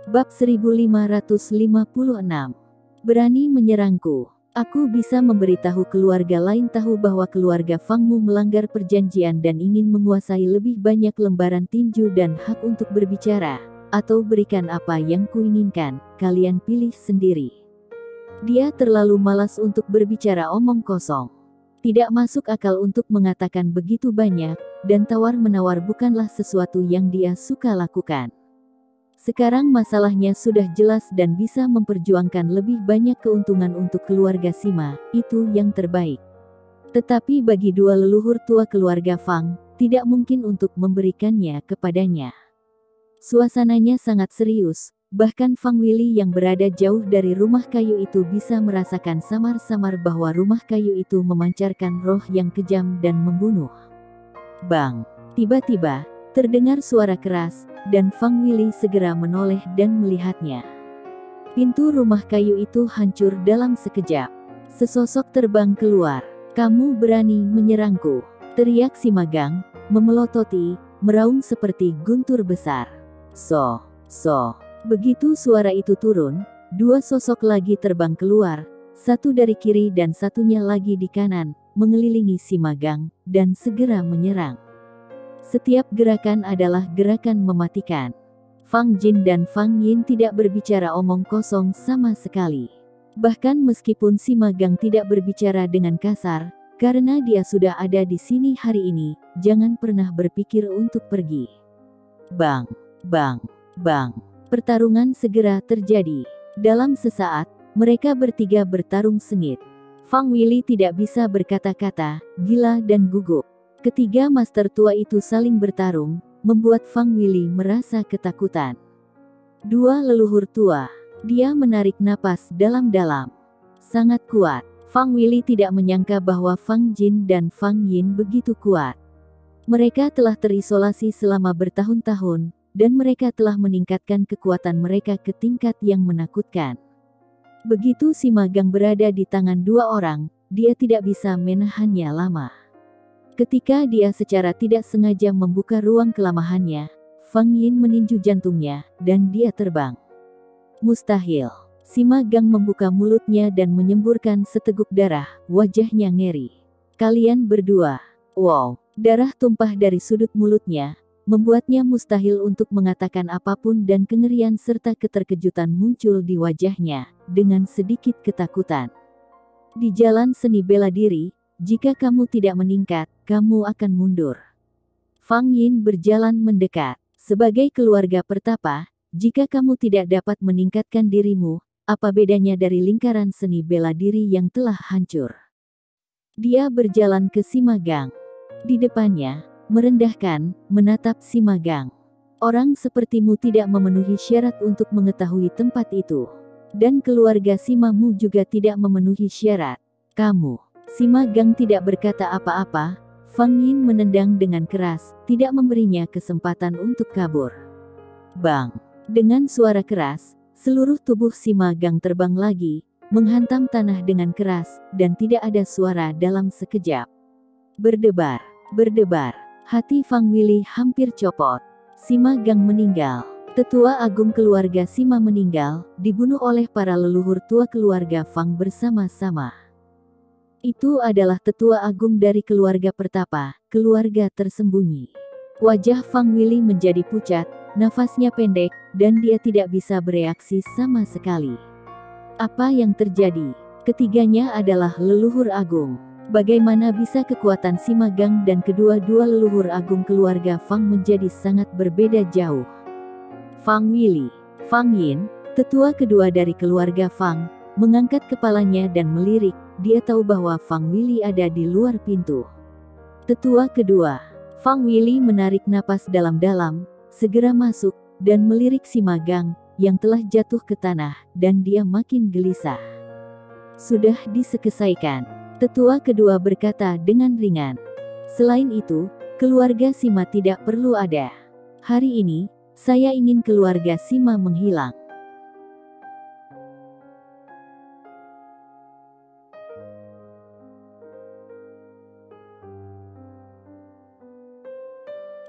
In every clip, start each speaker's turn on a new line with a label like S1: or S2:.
S1: Bab 1556. Berani menyerangku. Aku bisa memberitahu keluarga lain tahu bahwa keluarga Fangmu melanggar perjanjian dan ingin menguasai lebih banyak lembaran tinju dan hak untuk berbicara, atau berikan apa yang kuinginkan, kalian pilih sendiri. Dia terlalu malas untuk berbicara omong kosong. Tidak masuk akal untuk mengatakan begitu banyak, dan tawar-menawar bukanlah sesuatu yang dia suka lakukan. Sekarang masalahnya sudah jelas dan bisa memperjuangkan lebih banyak keuntungan untuk keluarga Sima, itu yang terbaik. Tetapi bagi dua leluhur tua keluarga Fang, tidak mungkin untuk memberikannya kepadanya. Suasananya sangat serius, bahkan Fang Wili yang berada jauh dari rumah kayu itu bisa merasakan samar-samar bahwa rumah kayu itu memancarkan roh yang kejam dan membunuh. Bang! Tiba-tiba, terdengar suara keras, dan Fang Wili segera menoleh dan melihatnya. Pintu rumah kayu itu hancur dalam sekejap. Sesosok terbang keluar. "Kamu berani menyerangku?" teriak si magang, memelototi, meraung seperti guntur besar. So. Begitu suara itu turun, dua sosok lagi terbang keluar, satu dari kiri dan satunya lagi di kanan, mengelilingi si magang, dan segera menyerang. Setiap gerakan adalah gerakan mematikan. Fang Jin dan Fang Yin tidak berbicara omong kosong sama sekali. Bahkan meskipun si magang tidak berbicara dengan kasar, karena dia sudah ada di sini hari ini, jangan pernah berpikir untuk pergi. Bang! Pertarungan segera terjadi. Dalam sesaat, mereka bertiga bertarung sengit. Fang Wili tidak bisa berkata-kata, gila dan gugup. Ketiga master tua itu saling bertarung, membuat Fang Wili merasa ketakutan. Dua leluhur tua. Dia menarik napas dalam-dalam. Sangat kuat. Fang Wili tidak menyangka bahwa Fang Jin dan Fang Yin begitu kuat. Mereka telah terisolasi selama bertahun-tahun, dan mereka telah meningkatkan kekuatan mereka ke tingkat yang menakutkan. Begitu si magang berada di tangan dua orang, dia tidak bisa menahannya lama. Ketika dia secara tidak sengaja membuka ruang kelamahannya, Fang Yin meninju jantungnya, dan dia terbang. Mustahil. Si magang membuka mulutnya dan menyemburkan seteguk darah, wajahnya ngeri. Kalian berdua. Wow. Darah tumpah dari sudut mulutnya, membuatnya mustahil untuk mengatakan apapun dan kengerian serta keterkejutan muncul di wajahnya, dengan sedikit ketakutan. Di jalan seni bela diri, jika kamu tidak meningkat, kamu akan mundur. Fang Yin berjalan mendekat. Sebagai keluarga pertapa, jika kamu tidak dapat meningkatkan dirimu, apa bedanya dari lingkaran seni bela diri yang telah hancur? Dia berjalan ke si magang. Di depannya, merendahkan, menatap si magang. Orang sepertimu tidak memenuhi syarat untuk mengetahui tempat itu. Dan keluarga Simamu juga tidak memenuhi syarat. Kamu. Si magang tidak berkata apa-apa. Fang Yin menendang dengan keras, tidak memberinya kesempatan untuk kabur. Bang! Dengan suara keras, seluruh tubuh si magang terbang lagi, menghantam tanah dengan keras, dan tidak ada suara dalam sekejap. Berdebar. Hati Fang Wili hampir copot. Si magang meninggal. Tetua agung keluarga Sima meninggal, dibunuh oleh para leluhur tua keluarga Fang bersama-sama. Itu adalah tetua agung dari keluarga pertapa, keluarga tersembunyi. Wajah Fang Wili menjadi pucat, nafasnya pendek, dan dia tidak bisa bereaksi sama sekali. Apa yang terjadi? Ketiganya adalah leluhur agung. Bagaimana bisa kekuatan si magang dan kedua-dua leluhur agung keluarga Fang menjadi sangat berbeda jauh? Fang Wili, Fang Yin, tetua kedua dari keluarga Fang, mengangkat kepalanya dan melirik. Dia tahu bahwa Fang Wili ada di luar pintu. Tetua kedua. Fang Wili menarik napas dalam-dalam, segera masuk, dan melirik si magang, yang telah jatuh ke tanah, dan dia makin gelisah. Sudah diselesaikan. Tetua kedua berkata dengan ringan. Selain itu, keluarga Sima tidak perlu ada. Hari ini, saya ingin keluarga Sima menghilang.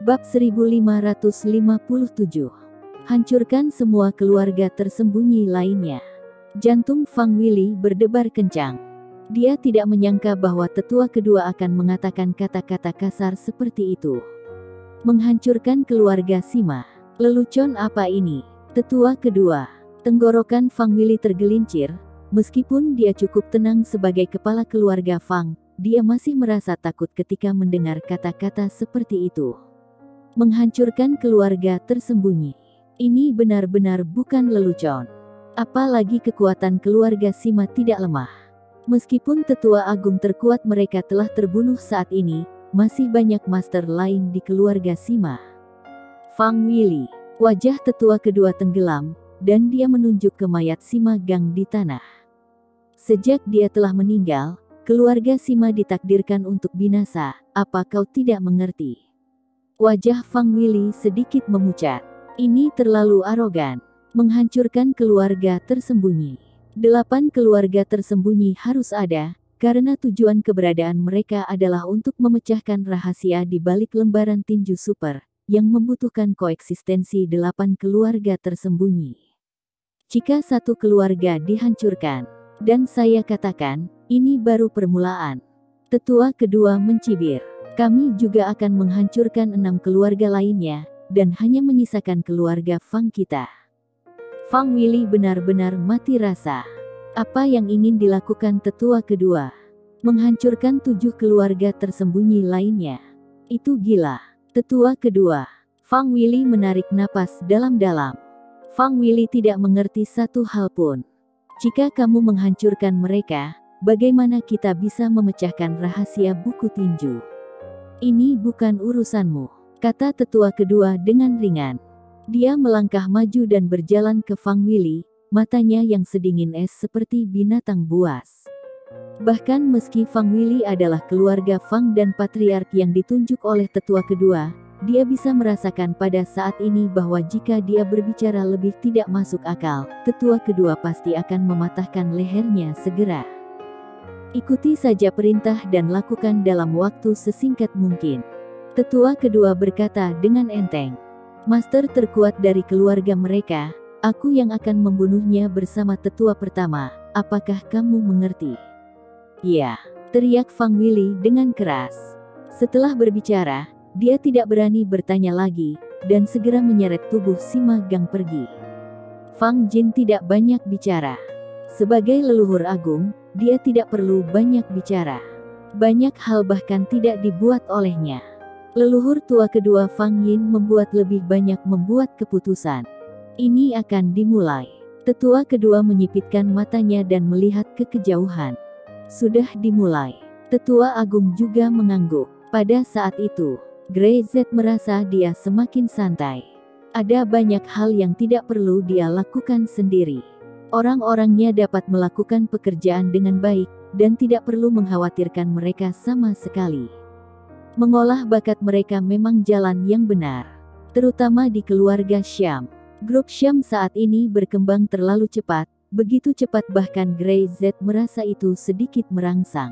S1: Bab 1557. Hancurkan semua keluarga tersembunyi lainnya. Jantung Fang Wili berdebar kencang. Dia tidak menyangka bahwa tetua kedua akan mengatakan kata-kata kasar seperti itu. Menghancurkan keluarga Sima. Lelucon apa ini? Tetua kedua. Tenggorokan Fang Wili tergelincir. Meskipun dia cukup tenang sebagai kepala keluarga Fang, dia masih merasa takut ketika mendengar kata-kata seperti itu. Menghancurkan keluarga tersembunyi. Ini benar-benar bukan lelucon. Apalagi kekuatan keluarga Sima tidak lemah. Meskipun tetua agung terkuat mereka telah terbunuh saat ini, masih banyak master lain di keluarga Sima. Fang Wili. Wajah tetua kedua tenggelam, dan dia menunjuk ke mayat Sima Gang di tanah. Sejak dia telah meninggal, keluarga Sima ditakdirkan untuk binasa. Apa kau tidak mengerti? Wajah Fang Wili sedikit memucat. Ini terlalu arogan. Menghancurkan keluarga tersembunyi. 8 keluarga tersembunyi harus ada, karena tujuan keberadaan mereka adalah untuk memecahkan rahasia di balik lembaran tinju super, yang membutuhkan koeksistensi 8 keluarga tersembunyi. Jika satu keluarga dihancurkan, dan saya katakan, ini baru permulaan. Tetua kedua mencibir. Kami juga akan menghancurkan 6 keluarga lainnya, dan hanya menyisakan keluarga Fang kita. Fang Wili benar-benar mati rasa. Apa yang ingin dilakukan tetua kedua? Menghancurkan 7 keluarga tersembunyi lainnya. Itu gila. Tetua kedua. Fang Wili menarik napas dalam-dalam. Fang Wili tidak mengerti satu hal pun. Jika kamu menghancurkan mereka, bagaimana kita bisa memecahkan rahasia buku tinju? Ini bukan urusanmu, kata tetua kedua dengan ringan. Dia melangkah maju dan berjalan ke Fang Wili, matanya yang sedingin es seperti binatang buas. Bahkan meski Fang Wili adalah keluarga Fang dan patriark yang ditunjuk oleh tetua kedua, dia bisa merasakan pada saat ini bahwa jika dia berbicara lebih tidak masuk akal, tetua kedua pasti akan mematahkan lehernya segera. Ikuti saja perintah dan lakukan dalam waktu sesingkat mungkin. Tetua kedua berkata dengan enteng. Master terkuat dari keluarga mereka, aku yang akan membunuhnya bersama tetua pertama, apakah kamu mengerti? Ya, teriak Fang Wili dengan keras. Setelah berbicara, dia tidak berani bertanya lagi, dan segera menyeret tubuh Sima Gang pergi. Fang Jin tidak banyak bicara. Sebagai leluhur agung, dia tidak perlu banyak bicara. Banyak hal bahkan tidak dibuat olehnya. Leluhur tua kedua Fang Yin membuat lebih banyak membuat keputusan. Ini akan dimulai. Tetua kedua menyipitkan matanya dan melihat ke kejauhan. Sudah dimulai. Tetua agung juga mengangguk. Pada saat itu, Grey Z merasa dia semakin santai. Ada banyak hal yang tidak perlu dia lakukan sendiri. Orang-orangnya dapat melakukan pekerjaan dengan baik, dan tidak perlu mengkhawatirkan mereka sama sekali. Mengolah bakat mereka memang jalan yang benar. Terutama di keluarga Syam. Grup Syam saat ini berkembang terlalu cepat, begitu cepat bahkan Grey Z merasa itu sedikit merangsang.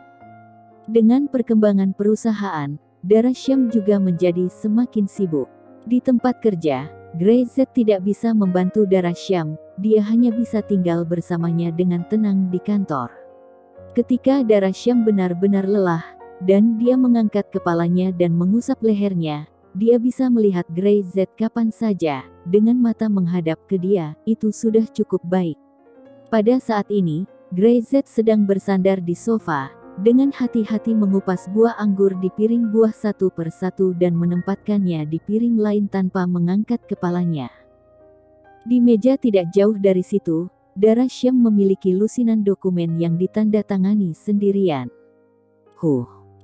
S1: Dengan perkembangan perusahaan, darah Syam juga menjadi semakin sibuk. Di tempat kerja, Grey Z tidak bisa membantu darah Syam, dia hanya bisa tinggal bersamanya dengan tenang di kantor. Ketika darah Syam benar-benar lelah, dan dia mengangkat kepalanya dan mengusap lehernya, dia bisa melihat Grey Z kapan saja, dengan mata menghadap ke dia, itu sudah cukup baik. Pada saat ini, Grey Z sedang bersandar di sofa, dengan hati-hati mengupas buah anggur di piring buah satu persatu dan menempatkannya di piring lain tanpa mengangkat kepalanya. Di meja tidak jauh dari situ, darah Syam memiliki lusinan dokumen yang ditandatangani sendirian.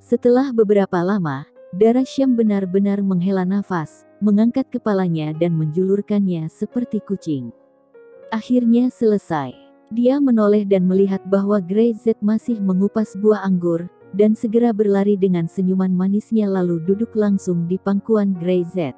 S1: Setelah beberapa lama, darah Syam benar-benar menghela nafas, mengangkat kepalanya dan menjulurkannya seperti kucing. Akhirnya selesai. Dia menoleh dan melihat bahwa Grey Z masih mengupas buah anggur, dan segera berlari dengan senyuman manisnya lalu duduk langsung di pangkuan Grey Z.